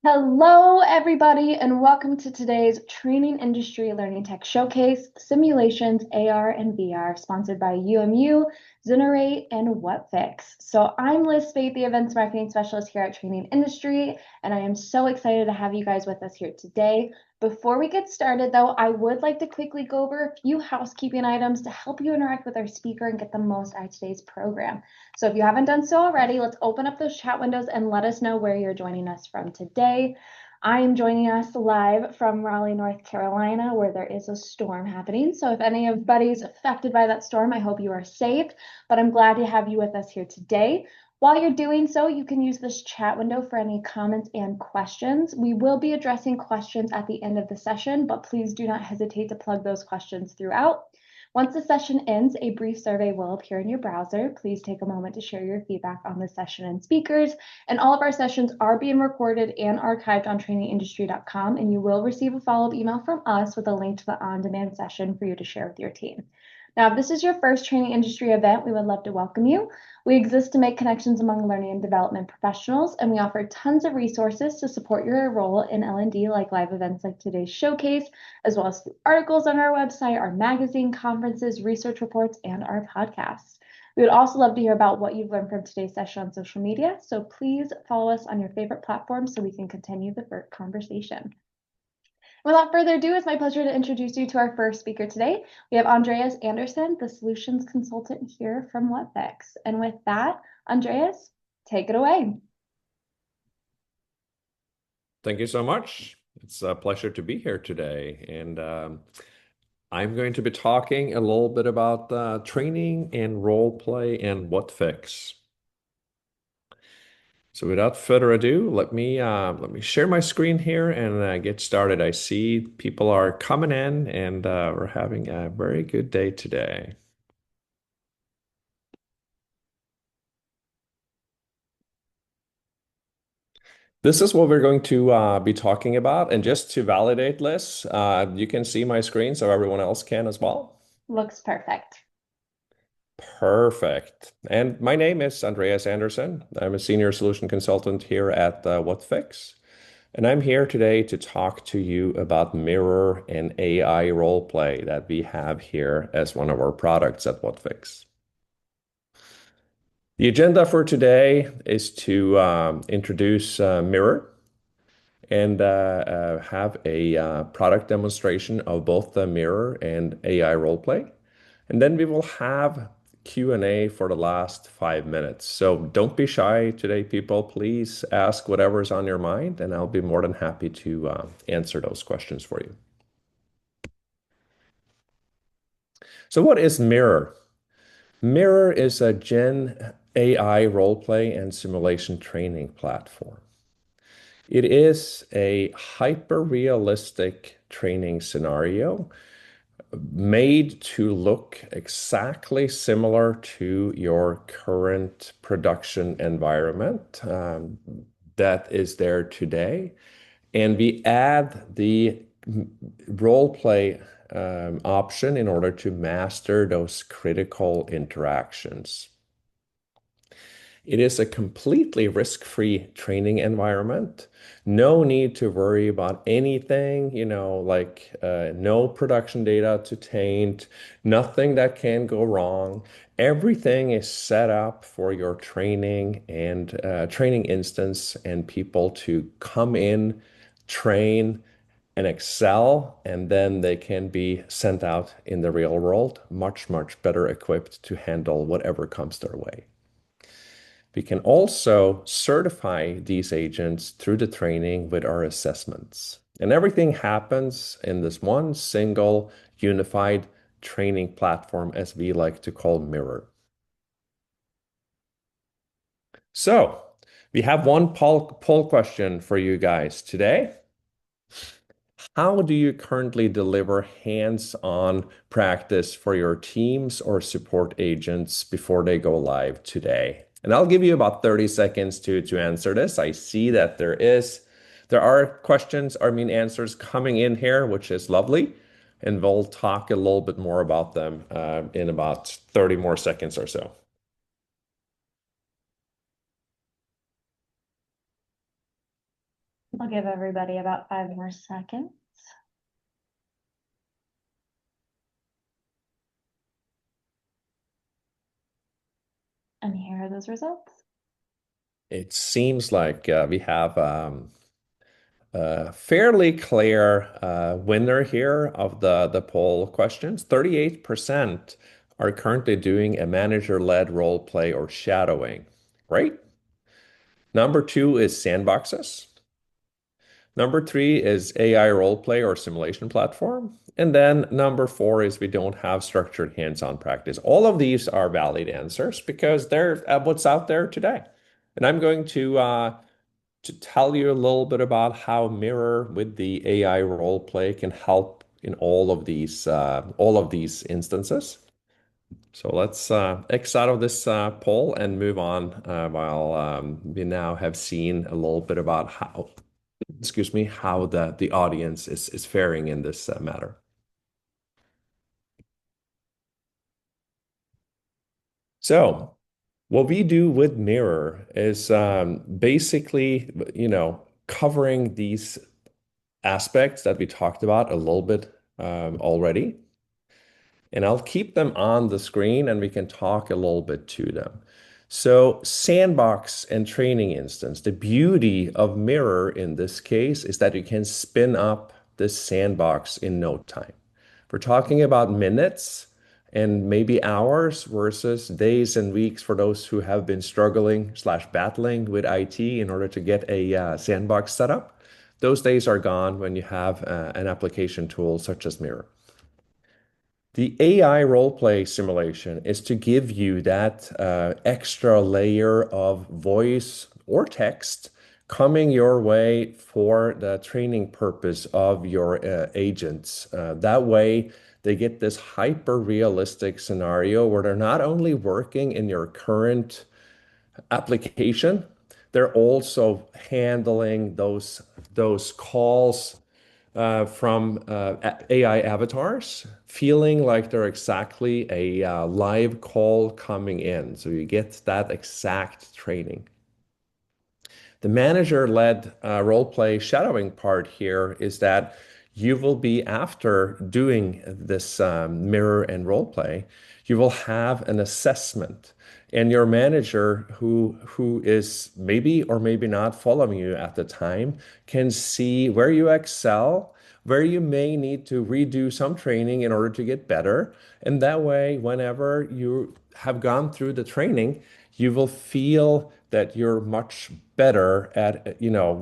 Hello, everybody, and welcome to today's Training Industry Learning Tech Showcase, Simulations, AR, and VR, sponsored by UMU, Zenerate, and Whatfix. So I'm Liz Spade, the Events Marketing Specialist here at Training Industry, and I am so excited to have you guys with us here today. Before we get started, though, I would like to quickly go over a few housekeeping items to help you interact with our speaker and get the most out of today's program. So if you haven't done so already, let's open up those chat windows and let us know where you're joining us from today. I am joining us live from Raleigh, North Carolina, where there is a storm happening. So if anybody's affected by that storm, I hope you are safe, but I'm glad to have you with us here today. While you're doing so, you can use this chat window for any comments and questions. We will be addressing questions at the end of the session, but please do not hesitate to plug those questions throughout. Once the session ends, a brief survey will appear in your browser. Please take a moment to share your feedback on the session and speakers. And all of our sessions are being recorded and archived on trainingindustry.com, and you will receive a follow-up email from us with a link to the on-demand session for you to share with your team. Now, if this is your first Training Industry event, we would love to welcome you. We exist to make connections among learning and development professionals, and we offer tons of resources to support your role in L&D, like live events like today's showcase, as well as articles on our website, our magazine, conferences, research reports, and our podcasts. We would also love to hear about what you've learned from today's session on social media, so please follow us on your favorite platform so we can continue the conversation. Without further ado, it's my pleasure to introduce you to our first speaker today. We have Andreas Anderson, the solutions consultant here from Whatfix. And with that, Andreas, take it away. Thank you so much. It's a pleasure to be here today. And I'm going to be talking a little bit about training and role play and Whatfix. So without further ado, let me share my screen here and get started. I see people are coming in, and we're having a very good day today. This is what we're going to be talking about. And just to validate this, you can see my screen so everyone else can as well. Looks perfect. Perfect. And my name is Andreas Anderson. I'm a senior solution consultant here at Whatfix. And I'm here today to talk to you about Mirror and AI-Roleplay that we have here as one of our products at Whatfix. The agenda for today is to introduce Mirror and have a product demonstration of both the Mirror and AI-Roleplay. And then we will have Q&A for the last 5 minutes. So don't be shy today, people. Please ask whatever's on your mind, and I'll be more than happy to answer those questions for you. So what is Mirror? Mirror is a Gen AI roleplay and simulation training platform. It is a hyper-realistic training scenario made to look exactly similar to your current production environment that is there today. And we add the role play option in order to master those critical interactions. It is a completely risk-free training environment. No need to worry about anything, like no production data to taint, nothing that can go wrong. Everything is set up for your training and training instance and people to come in, train, and excel, and then they can be sent out in the real world much, much better equipped to handle whatever comes their way. We can also certify these agents through the training with our assessments. And everything happens in this one single unified training platform, as we like to call Mirror. So we have one poll question for you guys today. How do you currently deliver hands-on practice for your teams or support agents before they go live today? And I'll give you about 30 seconds to answer this. I see that there are questions, answers coming in here, which is lovely. And we'll talk a little bit more about them in about 30 more seconds or so. I'll give everybody about 5 more seconds. And here are those results. It seems like we have a fairly clear winner here of the poll questions. 38% are currently doing a manager-led role play or shadowing. Great. Number two is sandboxes. Number three is AI role play or simulation platform. And then number four is we don't have structured hands-on practice. All of these are valid answers because they're what's out there today. And I'm going to tell you a little bit about how Mirror with the AI role play can help in all of these instances. So let's X out of this poll and move on while we now have seen a little bit about how, excuse me, how the audience is faring in this matter. So what we do with Mirror is basically, covering these aspects that we talked about a little bit already. And I'll keep them on the screen and we can talk a little bit to them. So sandbox and training instance, the beauty of Mirror in this case is that you can spin up this sandbox in no time. We're talking about minutes and maybe hours versus days and weeks for those who have been struggling slash battling with IT in order to get a sandbox set up. Those days are gone when you have an application tool such as Mirror. The AI roleplay simulation is to give you that extra layer of voice or text coming your way for the training purpose of your agents. That way, they get this hyper realistic scenario where they're not only working in your current application, they're also handling those calls from AI avatars, feeling like they're exactly a live call coming in. So you get that exact training. The manager-led role play shadowing part here is that you will be, after doing this mirror and role play, you will have an assessment. And your manager, who is maybe or maybe not following you at the time, can see where you excel, where you may need to redo some training in order to get better. And that way, whenever you have gone through the training, you will feel that you're much better at,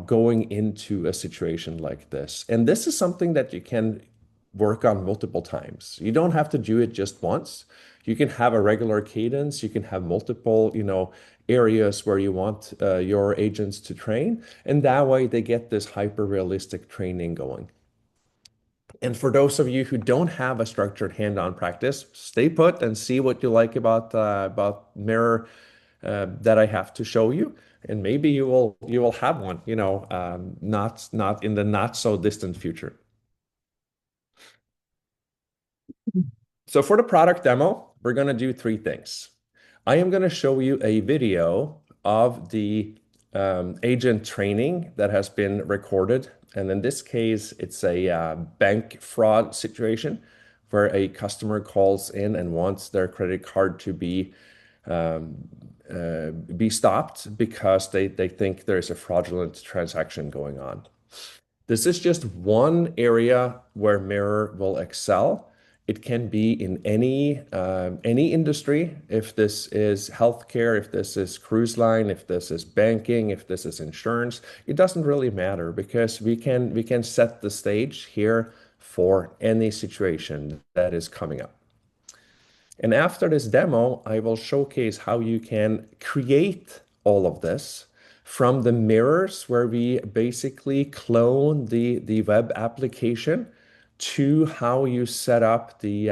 going into a situation like this. And this is something that you can work on multiple times. You don't have to do it just once. You can have a regular cadence. You can have multiple, areas where you want your agents to train. And that way they get this hyper realistic training going. And for those of you who don't have a structured hand-on practice, stay put and see what you like about Mirror that I have to show you, and maybe you will have one, not in the not so distant future. So for the product demo, we're going to do three things. I am going to show you a video of the agent training that has been recorded. And in this case, it's a bank fraud situation where a customer calls in and wants their credit card to um, be stopped because they think there's a fraudulent transaction going on. This is just one area where Mirror will excel. It can be in any industry. If this is healthcare, if this is cruise line, if this is banking, if this is insurance, it doesn't really matter because we can set the stage here for any situation that is coming up. And after this demo, I will showcase how you can create all of this from the mirrors where we basically clone the web application to how you set up the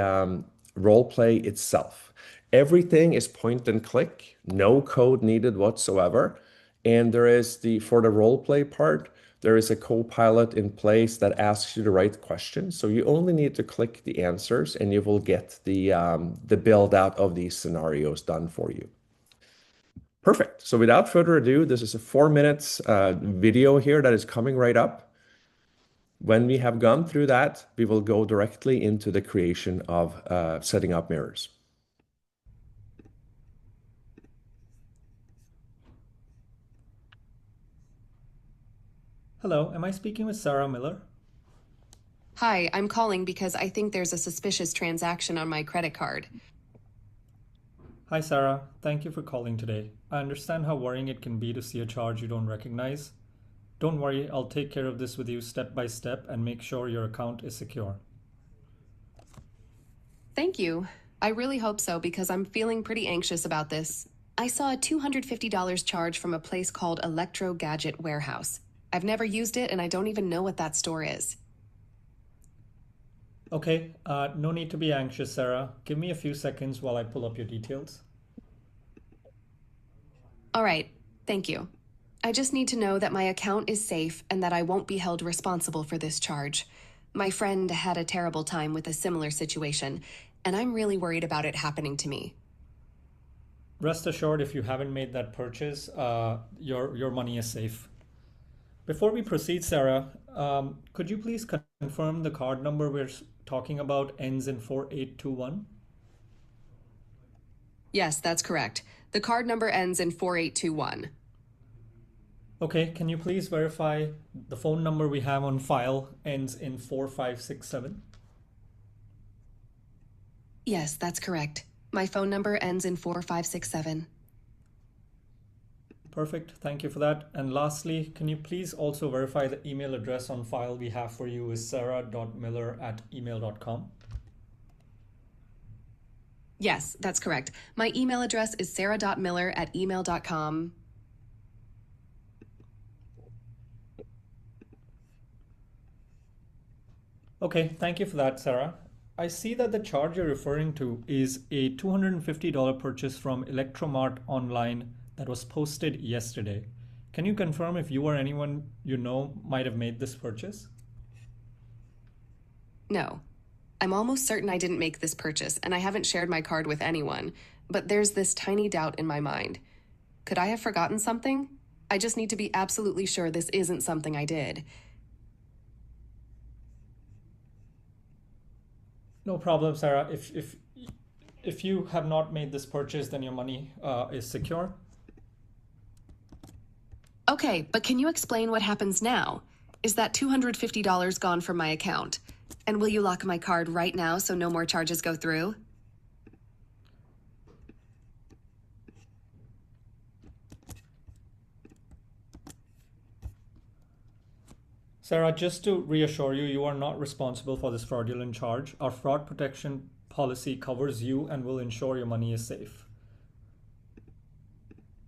role play itself. Everything is point and click, no code needed whatsoever. And for the role play part, there is a co-pilot in place that asks you the right questions. So you only need to click the answers and you will get the build out of these scenarios done for you. Perfect. So without further ado, this is a 4 minutes video here that is coming right up. When we have gone through that, we will go directly into the creation of setting up mirrors. Hello, am I speaking with Sarah Miller? Hi, I'm calling because I think there's a suspicious transaction on my credit card. Hi, Sarah. Thank you for calling today. I understand how worrying it can be to see a charge you don't recognize. Don't worry, I'll take care of this with you step by step and make sure your account is secure. Thank you. I really hope so because I'm feeling pretty anxious about this. I saw a $250 charge from a place called Electro Gadget Warehouse. I've never used it and I don't even know what that store is. Okay, no need to be anxious, Sarah. Give me a few seconds while I pull up your details. All right, thank you. I just need to know that my account is safe and that I won't be held responsible for this charge. My friend had a terrible time with a similar situation, and I'm really worried about it happening to me. Rest assured, if you haven't made that purchase, your money is safe. Before we proceed, Sarah, could you please confirm the card number we're talking about ends in 4821? Yes, that's correct. The card number ends in 4821. Okay, can you please verify the phone number we have on file ends in 4567? Yes, that's correct. My phone number ends in 4567. Perfect, thank you for that. And lastly, can you please also verify the email address on file we have for you is sarah.miller@email.com? Yes, that's correct. My email address is sarah.miller@email.com. Okay, thank you for that, Sarah. I see that the charge you're referring to is a $250 purchase from Electromart online that was posted yesterday. Can you confirm if you or anyone you know might have made this purchase? No. I'm almost certain I didn't make this purchase, and I haven't shared my card with anyone, but there's this tiny doubt in my mind. Could I have forgotten something? I just need to be absolutely sure this isn't something I did. No problem, Sarah. If you have not made this purchase, then your money is secure. Okay, but can you explain what happens now? Is that $250 gone from my account? And will you lock my card right now so no more charges go through? Sarah, just to reassure you, you are not responsible for this fraudulent charge. Our fraud protection policy covers you and will ensure your money is safe.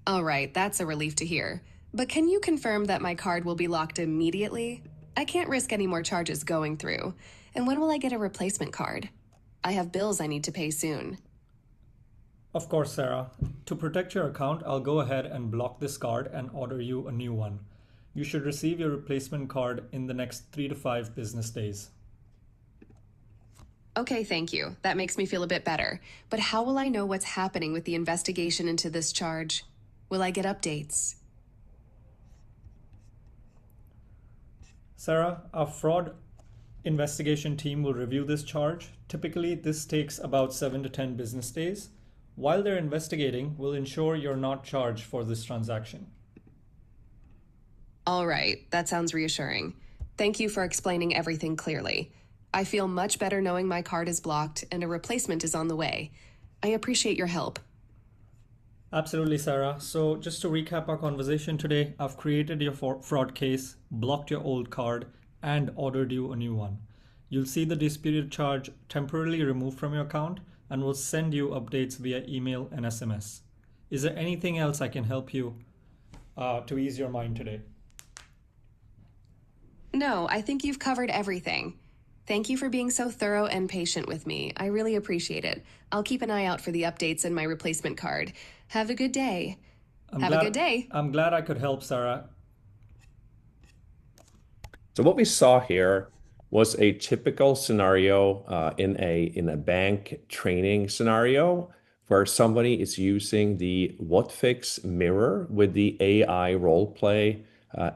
All right, that's a relief to hear. But can you confirm that my card will be locked immediately? I can't risk any more charges going through. And when will I get a replacement card? I have bills I need to pay soon. Of course, Sarah. To protect your account, I'll go ahead and block this card and order you a new one. You should receive your replacement card in the next 3 to 5 business days. Okay, thank you. That makes me feel a bit better. But how will I know what's happening with the investigation into this charge? Will I get updates? Sarah, our fraud investigation team will review this charge. Typically, this takes about 7 to 10 business days. While they're investigating, we'll ensure you're not charged for this transaction. All right, that sounds reassuring. Thank you for explaining everything clearly. I feel much better knowing my card is blocked and a replacement is on the way. I appreciate your help. Absolutely, Sarah. So just to recap our conversation today, I've created your fraud case, blocked your old card, and ordered you a new one. You'll see the disputed charge temporarily removed from your account and will send you updates via email and SMS. Is there anything else I can help you to ease your mind today? No, I think you've covered everything. Thank you for being so thorough and patient with me. I really appreciate it. I'll keep an eye out for the updates in my replacement card. Have a good day. Have a good day. I'm glad I could help, Sarah. So what we saw here was a typical scenario in a bank training scenario where somebody is using the Whatfix Mirror with the AI Roleplay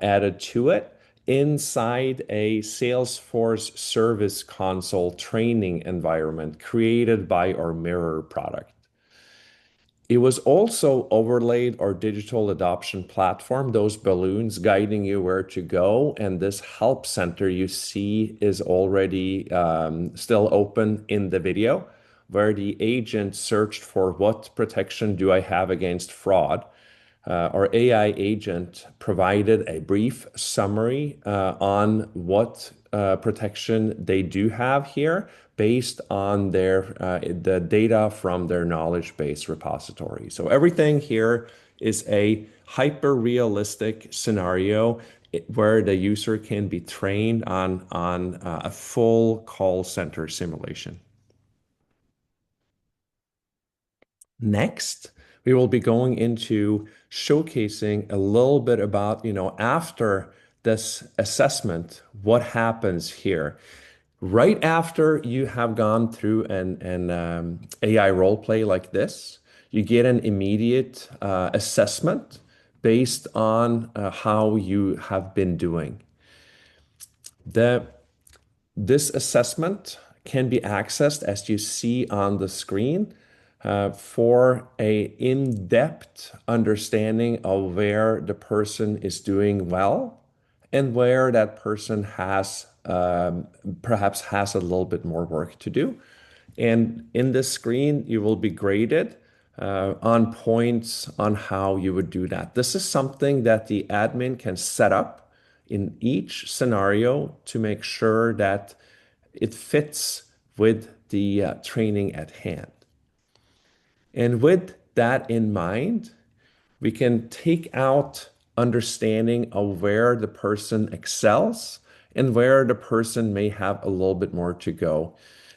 added to it inside a Salesforce Service Console training environment created by our Mirror product. It was also overlaid our digital adoption platform, those balloons guiding you where to go. And this help center you see is already still open in the video, where the agent searched for what protection do I have against fraud. Our AI agent provided a brief summary on what protection they do have here based on the data from their knowledge base repository. So everything here is a hyper-realistic scenario where the user can be trained on a full call center simulation. Next, we will be going into showcasing a little bit about, after this assessment, what happens here. Right after you have gone through an AI role play like this, you get an immediate assessment based on how you have been doing. This assessment can be accessed, as you see on the screen, for an in-depth understanding of where the person is doing well and where that person perhaps has a little bit more work to do. And in this screen, you will be graded on points on how you would do that. This is something that the admin can set up in each scenario to make sure that it fits with the training at hand. And with that in mind, we can take out understanding of where the person excels and where the person may have a little bit more to go.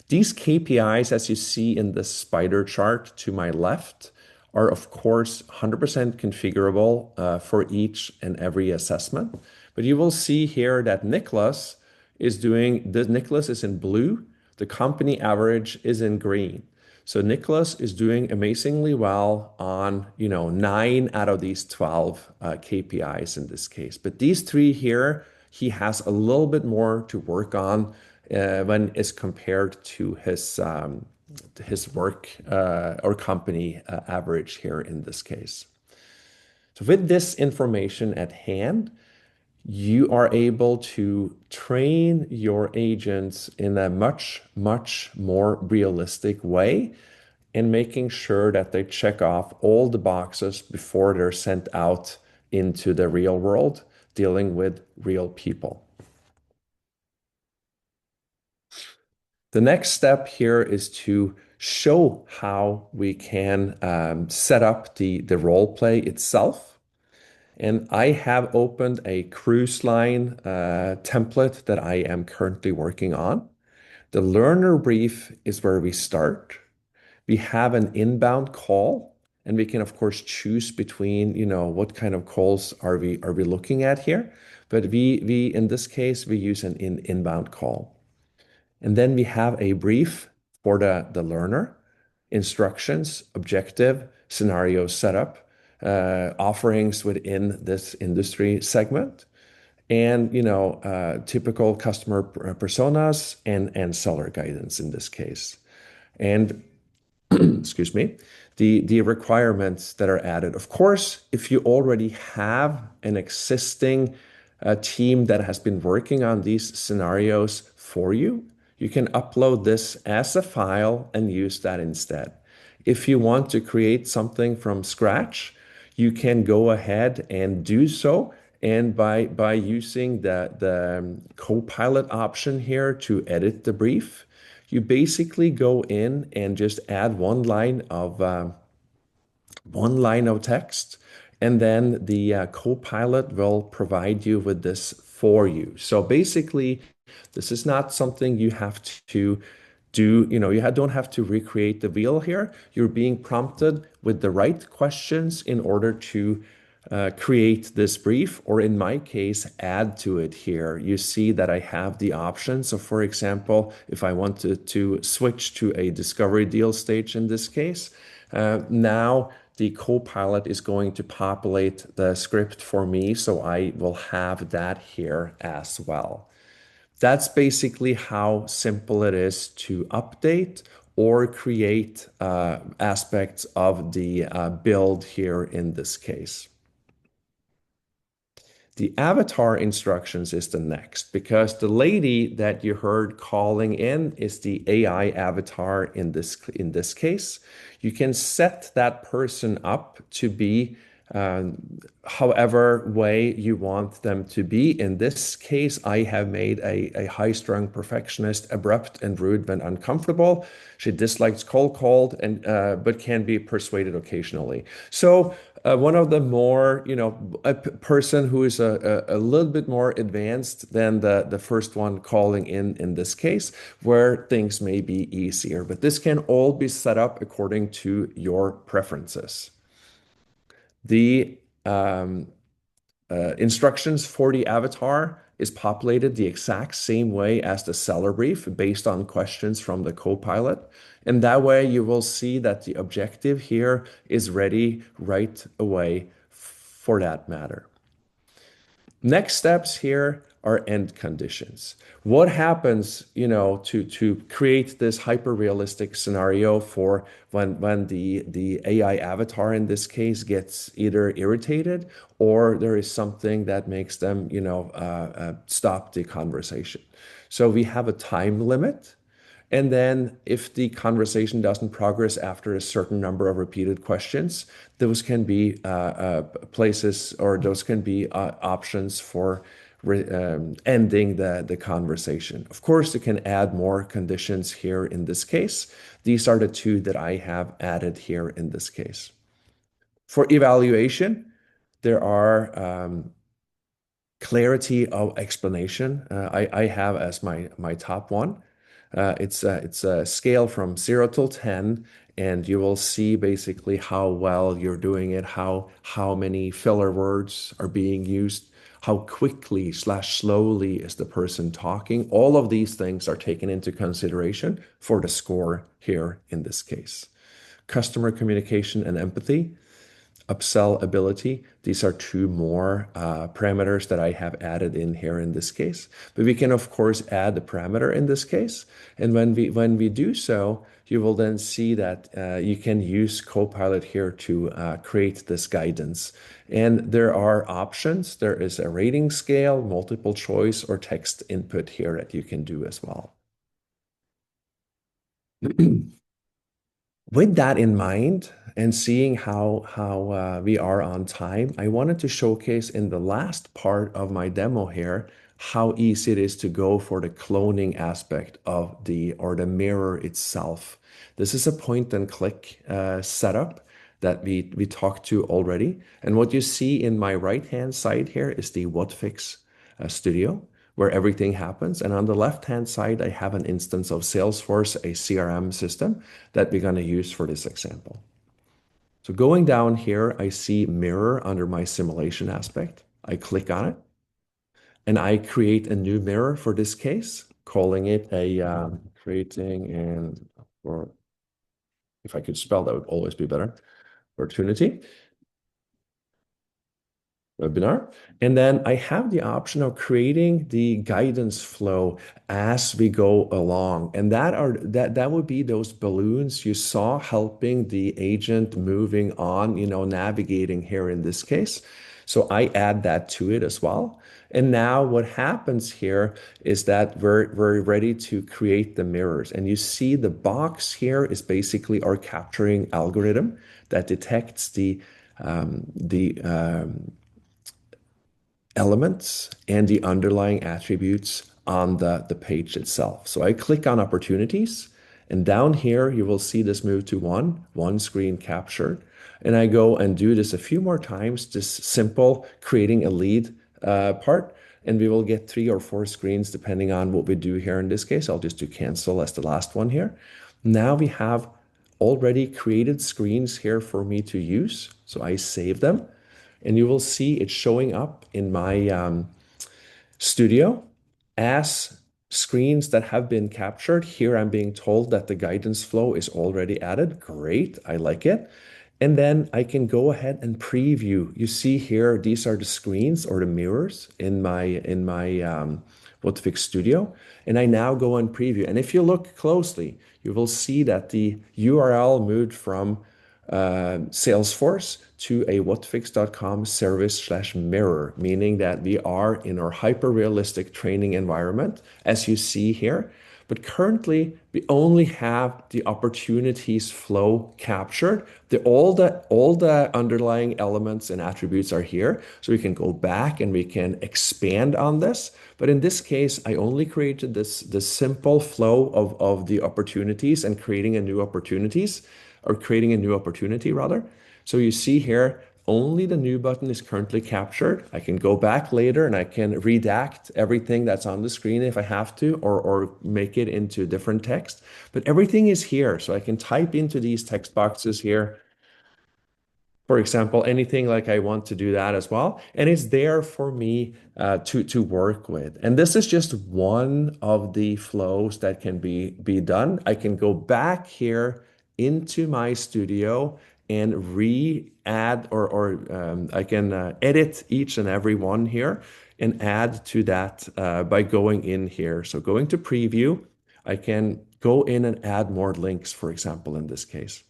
These KPIs, as you see in this spider chart to my left, are of course 100% configurable for each and every assessment. But you will see here that Nicholas is in blue, the company average is in green. So Nicholas is doing amazingly well on 9 out of these 12 KPIs in this case. But these 3 here, he has a little bit more to work on when it's compared to his work or company average here in this case. So with this information at hand, you are able to train your agents in a much, much more realistic way and making sure that they check off all the boxes before they're sent out into the real world, dealing with real people. The next step here is to show how we can set up the role play itself. And I have opened a cruise line template that I am currently working on. The learner brief is where we start. We have an inbound call, and we can of course choose between, what kind of calls are we looking at here. But we in this case we use an inbound call, and then we have a brief for the learner, instructions, objective, scenario setup. Offerings within this industry segment, and typical customer personas and seller guidance in this case. And excuse me, the requirements that are added. Of course, if you already have an existing team that has been working on these scenarios for you, you can upload this as a file and use that instead. If you want to create something from scratch, you can go ahead and do so. And by using the Copilot option here to edit the brief, you basically go in and just add one line of text, and then the Copilot will provide you with this for you. So basically, this is not something you have to do, you don't have to recreate the wheel here. You're being prompted with the right questions in order to create this brief, or in my case, add to it here. You see that I have the option. So for example, if I wanted to switch to a discovery deal stage in this case, Now the Copilot is going to populate the script for me, so I will have that here as well. That's basically how simple it is to update or create aspects of the build here in this case. The avatar instructions is the next, because the lady that you heard calling in is the AI avatar in this case. You can set that person up to be however way you want them to be. In this case, I have made a high-strung perfectionist, abrupt and rude when uncomfortable. She dislikes cold and but can be persuaded occasionally. So one of the more, a person who is a little bit more advanced than the first one calling in this case, where things may be easier. But this can all be set up according to your preferences. The instructions for the avatar is populated the exact same way as the seller brief based on questions from the Copilot. And that way you will see that the objective here is ready right away for that matter. Next steps here are end conditions. What happens, to create this hyper-realistic scenario for when the AI avatar in this case gets either irritated or there is something that makes them, stop the conversation. So we have a time limit. And then if the conversation doesn't progress after a certain number of repeated questions, those can be places, or those can be options for ending the conversation. Of course, you can add more conditions here in this case. These are the two that I have added here in this case. For evaluation, there are clarity of explanation. I have as my top one. It's a scale from 0 till 10, and you will see basically how well you're doing it, how many filler words are being used, how quickly / slowly is the person talking. All of these things are taken into consideration for the score here in this case. Customer communication and empathy. Upsell ability. These are two more parameters that I have added in here in this case. But we can, of course, add the parameter in this case. And when we do so, you will then see that you can use Copilot here to create this guidance. And there are options. There is a rating scale, multiple choice, or text input here that you can do as well. With that in mind, and seeing how we are on time, I wanted to showcase in the last part of my demo here how easy it is to go for the cloning aspect of the mirror itself. This is a point and click setup that we talked to already. And what you see in my right-hand side here is the Whatfix studio, where everything happens. And on the left-hand side, I have an instance of Salesforce, a CRM system that we're going to use for this example. So going down here, I see mirror under my simulation aspect. I click on it and I create a new mirror for this case, calling it a creating, and or if I could spell, that would always be better, opportunity. Webinar. And then I have the option of creating the guidance flow as we go along. And that would be those balloons you saw helping the agent moving on, navigating here in this case. So I add that to it as well. And now what happens here is that we're ready to create the mirrors. And you see the box here is basically our capturing algorithm that detects the elements and the underlying attributes on the page itself. So I click on opportunities, and down here you will see this move to one screen captured. And I go and do this a few more times, just simple creating a lead part, and we will get 3 or 4 screens depending on what we do here. In this case, I'll just do cancel as the last one here. Now we have already created screens here for me to use. So I save them. And you will see it showing up in my studio as screens that have been captured. Here I'm being told that the guidance flow is already added. Great, I like it. And then I can go ahead and preview. You see here, these are the screens or the mirrors in my Whatfix Studio. And I now go and preview. And if you look closely, you will see that the URL moved from Salesforce to a whatfix.com service/mirror, meaning that we are in our hyper-realistic training environment, as you see here. But currently, we only have the opportunities flow captured. All the underlying elements and attributes are here. So we can go back and we can expand on this. But in this case, I only created this simple flow of the opportunities and creating a new opportunities, or creating a new opportunity rather. So you see here, only the new button is currently captured. I can go back later and I can redact everything that's on the screen if I have to, or make it into different text. But everything is here. So I can type into these text boxes here, for example, anything like I want to do that as well. And it's there for me to work with. And this is just one of the flows that can be done. I can go back here into my studio and re-add, or I can edit each and every one here and add to that by going in here. So going to preview, I can go in and add more links, for example, in this case.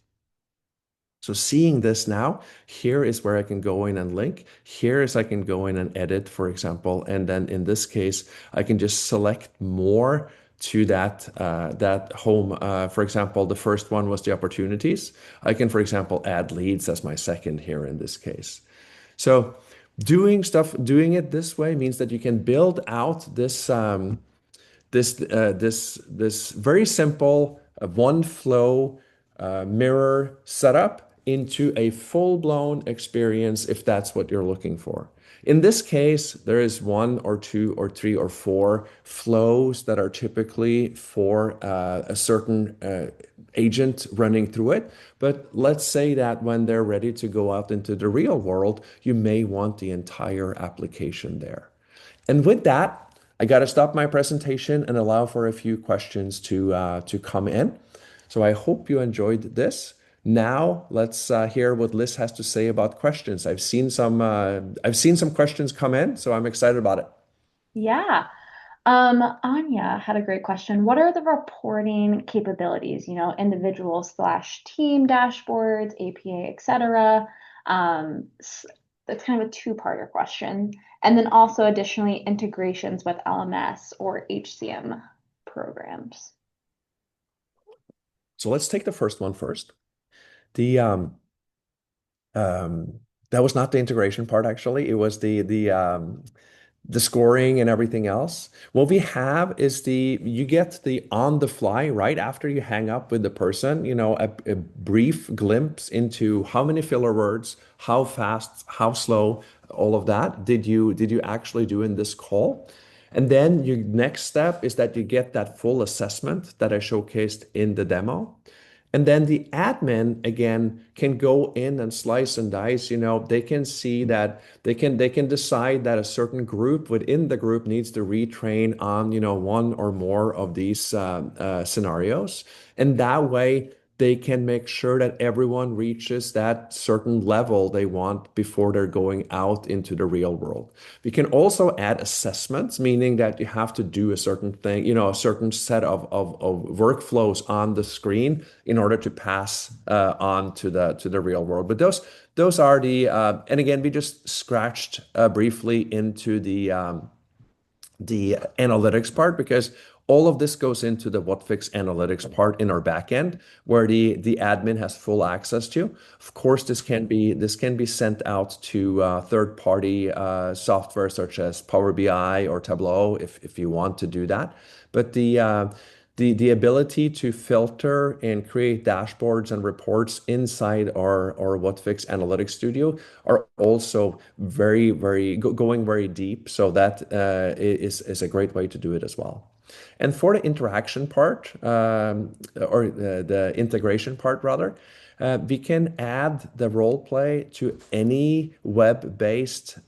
So seeing this now, here is where I can go in and link. Here is I can go in and edit, for example. And then in this case, I can just select more to that home. For example, the first one was the opportunities. I can, for example, add leads as my second here in this case. So doing it this way means that you can build out this very simple one flow mirror setup into a full-blown experience if that's what you're looking for. In this case, there is one or two or three or four flows that are typically for a certain agent running through it. But let's say that when they're ready to go out into the real world, you may want the entire application there. And with that, I got to stop my presentation and allow for a few questions to come in. So I hope you enjoyed this. Now let's hear what Liz has to say about questions. I've seen some questions come in, so I'm excited about it. Yeah. Anya had a great question. What are the reporting capabilities, individual/team dashboards, APA, etc.? That's kind of a two-parter question. And then also additionally integrations with LMS or HCM programs. So let's take the first one first. The that was not the integration part, actually. It was the scoring and everything else. What we have is you get the on the fly right after you hang up with the person, a brief glimpse into how many filler words, how fast, how slow, all of that did you actually do in this call. And then your next step is that you get that full assessment that I showcased in the demo. And then the admin again can go in and slice and dice. They can see that they can decide that a certain group within the group needs to retrain on one or more of these scenarios, and that way they can make sure that everyone reaches that certain level they want before they're going out into the real world. We can also add assessments, meaning that you have to do a certain thing, a certain set of workflows on the screen in order to pass on to the real world. But those are and again, we just scratched briefly into the analytics part, because all of this goes into the Whatfix analytics part in our backend, where the admin has full access to. Of course, this can be sent out to third-party software such as Power BI or Tableau if you want to do that. But the ability to filter and create dashboards and reports inside our Whatfix Analytics Studio are also going very deep. So that is a great way to do it as well. And for the interaction part, or the integration part rather, We can add the role play to any web-based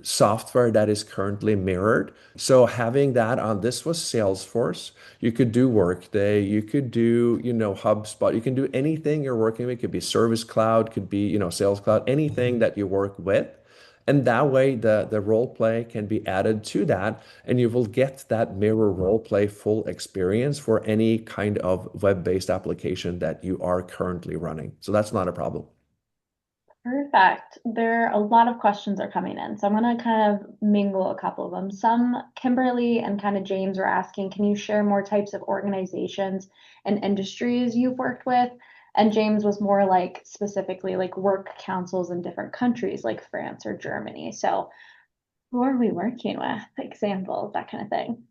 software that is currently mirrored. So having that on, this was Salesforce. You could do Workday, you could do, HubSpot, you can do anything you're working with. It could be Service Cloud, could be, Sales Cloud, anything that you work with. And that way, the role play can be added to that, and you will get that mirror role play full experience for any kind of web-based application that you are currently running. So that's not a problem. Perfect. A lot of questions are coming in, so I'm going to kind of mingle a couple of them. Some, Kimberly and kind of James were asking, can you share more types of organizations and industries you've worked with? And James was more like specifically like work councils in different countries like France or Germany. So who are we working with? Examples, that kind of thing.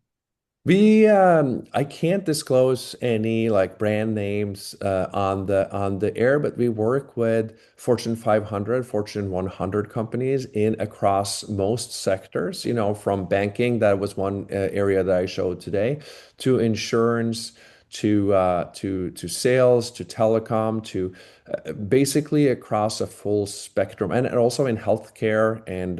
I can't disclose any like brand names on the air, but we work with Fortune 500, Fortune 100 companies in across most sectors, from banking, that was one area that I showed today, to insurance, to sales, to telecom, to basically across a full spectrum, and also in healthcare and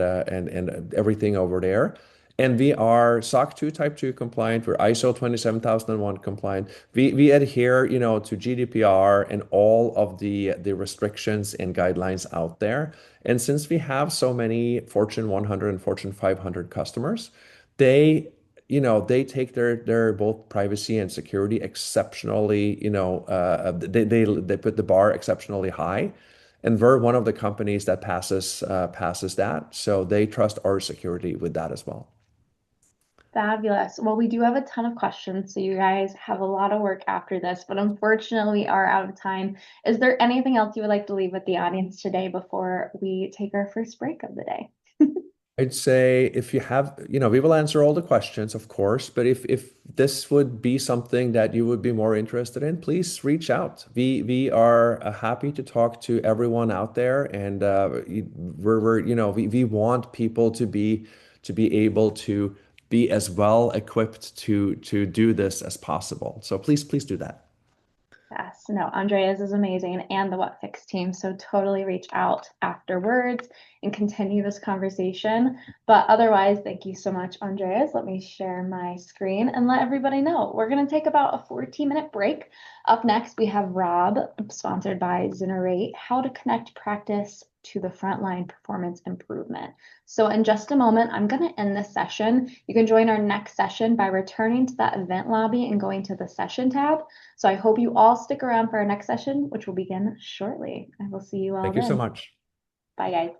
everything over there. And we are SOC 2 Type 2 compliant. We're ISO 27001 compliant. We adhere, to GDPR and all of the restrictions and guidelines out there. And since we have so many Fortune 100 and Fortune 500 customers, they take their both privacy and security exceptionally, they put the bar exceptionally high. And we're one of the companies that passes that. So they trust our security with that as well. Fabulous. Well, we do have a ton of questions, so you guys have a lot of work after this, but unfortunately we are out of time. Is there anything else you would like to leave with the audience today before we take our first break of the day? I'd say if you have, we will answer all the questions, of course, but if this would be something that you would be more interested in, please reach out. We are happy to talk to everyone out there, and we want people to be able to be as well equipped to do this as possible. So please do that. Yes, no, Andreas is amazing, and the Whatfix team. So totally reach out afterwards and continue this conversation. But otherwise, thank you so much, Andreas. Let me share my screen and let everybody know. We're going to take about a 14-minute break. Up next, we have Rob, sponsored by Generate, how to connect practice to the frontline performance improvement. So in just a moment, I'm going to end this session. You can join our next session by returning to that event lobby and going to the session tab. So I hope you all stick around for our next session, which will begin shortly. I will see you all then. Thank you so much. Bye, guys.